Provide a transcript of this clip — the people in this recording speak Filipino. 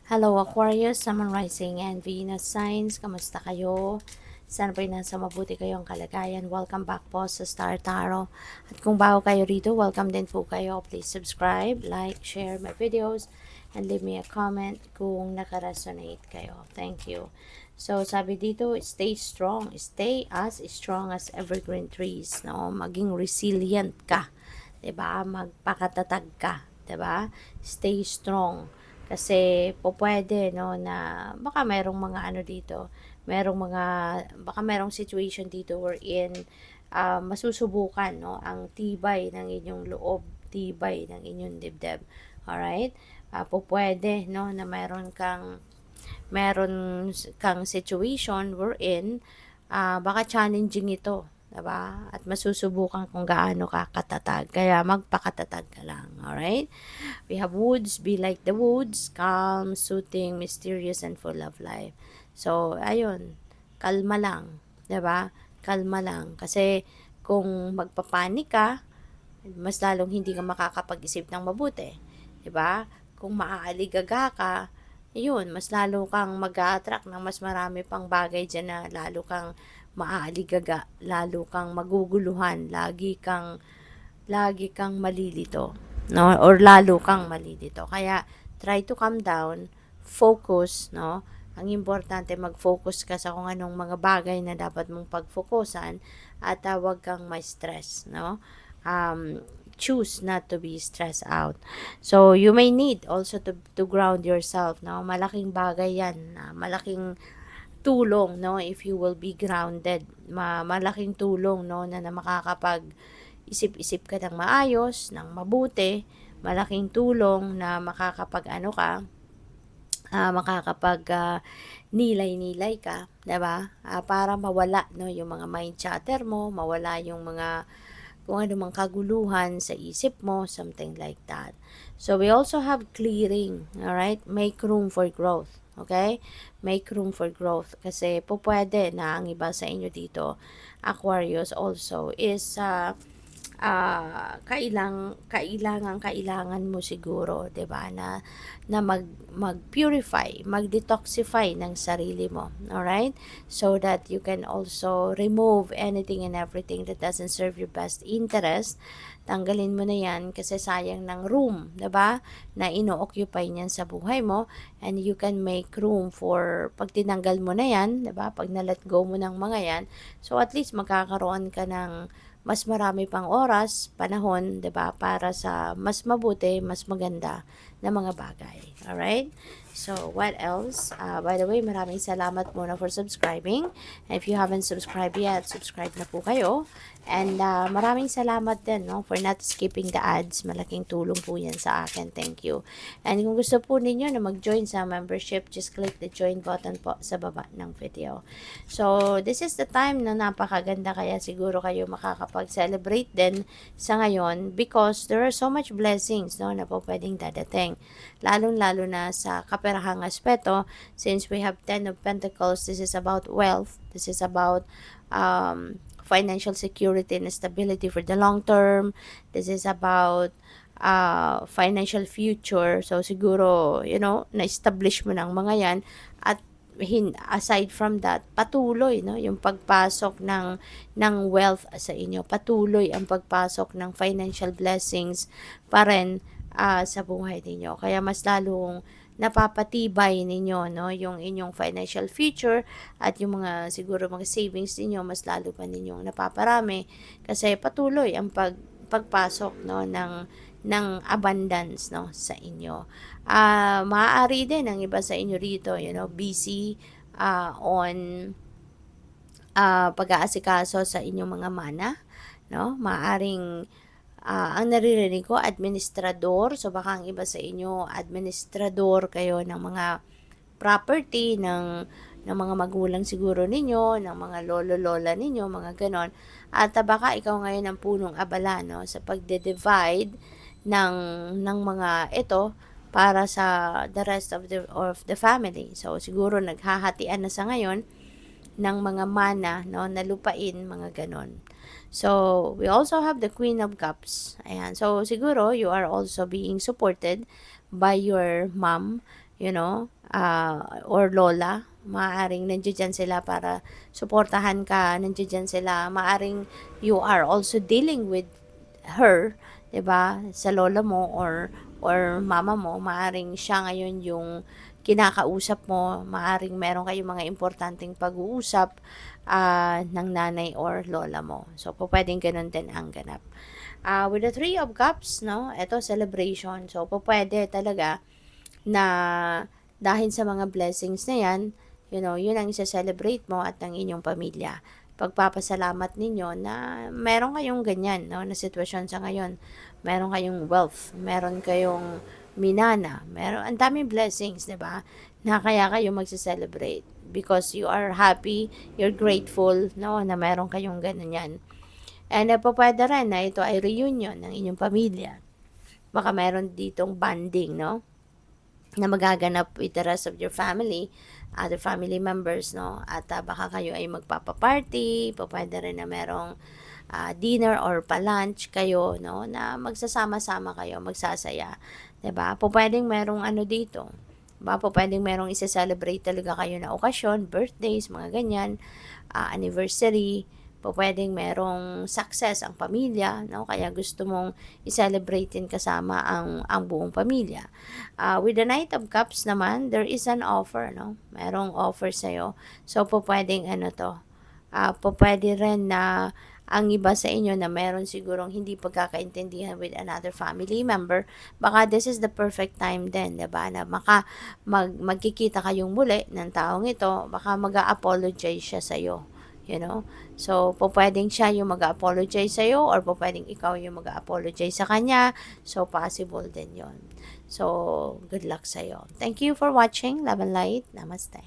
Hello Aquarius, Sun Rising and Venus signs. Kamusta kayo? Sana po'y nasa mabuti kayong kalagayan. Welcome back po sa Star Tarot. At kung bago kayo rito, welcome din po kayo. Please subscribe, like, share my videos, and leave me a comment kung nakaresonate kayo. Thank you. So, sabi dito, stay strong. Stay as strong as evergreen trees. No? Maging resilient ka. 'Di ba? Magpakatatag ka. 'Di ba? Stay strong. Kasi po pwede, no, na baka merong mga ano dito, baka merong situation dito wherein masusubukan, no, ang tibay ng inyong loob, tibay ng inyong dibdib. Alright? Po pwede, no, na meron kang situation wherein baka challenging ito, diba? At masusubukan kung gaano ka katatag. Kaya magpakatatag ka lang, alright? We have woods, be like the woods, calm, soothing, mysterious, and full of life. So, ayun, kalma lang, 'di ba? Kalma lang kasi kung magpapanik ka, mas lalong hindi ka makakapag-isip ng mabuti, 'di ba? Kung maaaligaga ka, yun, mas lalo kang mag-a-attract ng mas marami pang bagay diyan na lalo kang maaaligaga, lalo kang maguguluhan, lagi kang malilito, no? Or lalo kang malilito. Kaya try to calm down, focus, no? Ang importante mag-focus ka sa kung anong mga bagay na dapat mong pag-focusan at huwag kang ma-stress, no? Choose not to be stressed out. So you may need also to ground yourself, no? Malaking bagay 'yan, malaking tulong, no, if you will be grounded. Malaking tulong, no, na makakapag isip-isip ka ng maayos, ng mabuti. Malaking tulong na makakapag-ano ka, nilay-nilay ka, 'di ba? Para mawala, no, yung mga mind chatter mo, mawala yung mga kung ano mang kaguluhan sa isip mo, something like that. So we also have clearing, all right? Make room for growth, okay? Make room for growth kasi po pwede na ang iba sa inyo dito, Aquarius also is kailangan mo siguro, 'di ba, na mag-purify, mag-detoxify ng sarili mo. All right? So that you can also remove anything and everything that doesn't serve your best interest. Tanggalin mo na 'yan kasi sayang ng room, 'di ba? Na ino-occupy niyan sa buhay mo, and you can make room for pag tinanggal mo na 'yan, 'di ba? Pag na-let go mo ng mga 'yan, so at least magkakaroon ka ng mas marami pang oras, panahon, 'di ba, para sa mas mabuti, mas maganda na mga bagay. All right? So, what else? By the way, maraming salamat muna for subscribing. And if you haven't subscribed yet, subscribe na po kayo. And maraming salamat din, no, for not skipping the ads. Malaking tulong po yan sa akin. Thank you. And kung gusto po ninyo na mag-join sa membership, just click the join button po sa baba ng video. So, this is the time na napakaganda, kaya siguro kayo makakapag-celebrate din sa ngayon because there are so much blessings, no, na po pwedeng dadating. Lalong-lalo na sa kaperahang aspeto, since we have 10 of Pentacles, this is about wealth, this is about financial security and stability for the long term, this is about financial future. So siguro, na-establish mo ng mga yan, at aside from that, patuloy, no, yung pagpasok ng wealth sa inyo, patuloy ang pagpasok ng financial blessings pa rin sa buhay ninyo. Kaya mas lalong napapatibay ninyo, no, yung inyong financial future, at yung mga siguro mga savings ninyo mas lalo pa ninyong napaparami kasi patuloy ang pagpasok, no, ng abundance, no, sa inyo. Maaari din ang iba sa inyo rito, busy on pag-aasikaso sa inyong mga mana, no? Maaaring ang naririnig ko, administrador. So, baka ang iba sa inyo, administrador kayo ng mga property, ng mga magulang siguro ninyo, ng mga lolo-lola ninyo, mga ganon. At baka ikaw ngayon ang punong abala, no, sa pagde-divide ng mga ito para sa the rest of the family. So, siguro naghahatian na sa ngayon ng mga mana, no, na lupain, mga ganon. So, we also have the Queen of Cups. Ayan. So, siguro, you are also being supported by your mom, or lola. Maaring nandiyan sila para suportahan ka, nandiyan sila. Maaring you are also dealing with her, 'di ba? Sa lola mo or mama mo, maaring siya ngayon yung kinakausap mo, maaring meron kayong mga importanteng pag-uusap ng nanay or lola mo. So, pwedeng ganun din ang ganap. With the Three of Cups, no? Ito, celebration. So, pwede talaga na dahil sa mga blessings na yan, yun ang isa-celebrate mo at ng inyong pamilya. Pagpapasalamat ninyo na meron kayong ganyan, no, na sitwasyon sa ngayon. Meron kayong wealth, meron kayong minana, meron ang daming blessings, 'di ba? Na kaya kayo magse-celebrate because you are happy, you're grateful, no, na meron kayong ganyan. And pwede rin na ito ay reunion ng inyong pamilya. Baka meron ditong bonding, no? Na magaganap with the rest of your family, other family members, no? At baka kayo ay magpapa-party, pwede rin na merong dinner or pa-lunch kayo, no? Na magsasama-sama kayo, magsasaya. 'Di ba? Pwedeng merong ano dito. Pwedeng merong isa-celebrate talaga kayo na okasyon, birthdays, mga ganyan, anniversary. Pwedeng merong success ang pamilya, no? Kaya gusto mong i-celebrate din kasama ang buong pamilya. With the Knight of Cups naman, there is an offer, no? Merong offer sa'yo. So, pwedeng ano to, pwede rin na ang iba sa inyo na meron sigurong hindi pagkakaintindihan with another family member, baka this is the perfect time din, 'di ba? Na magkikita kayong muli ng taong ito, baka mag-a-apologize siya sa iyo. So, pwedeng siya yung mag-apologize sa iyo or pwedeng ikaw yung mag-apologize sa kanya. So, possible din yon. So, good luck sa iyo. Thank you for watching. Love and Light. Namaste.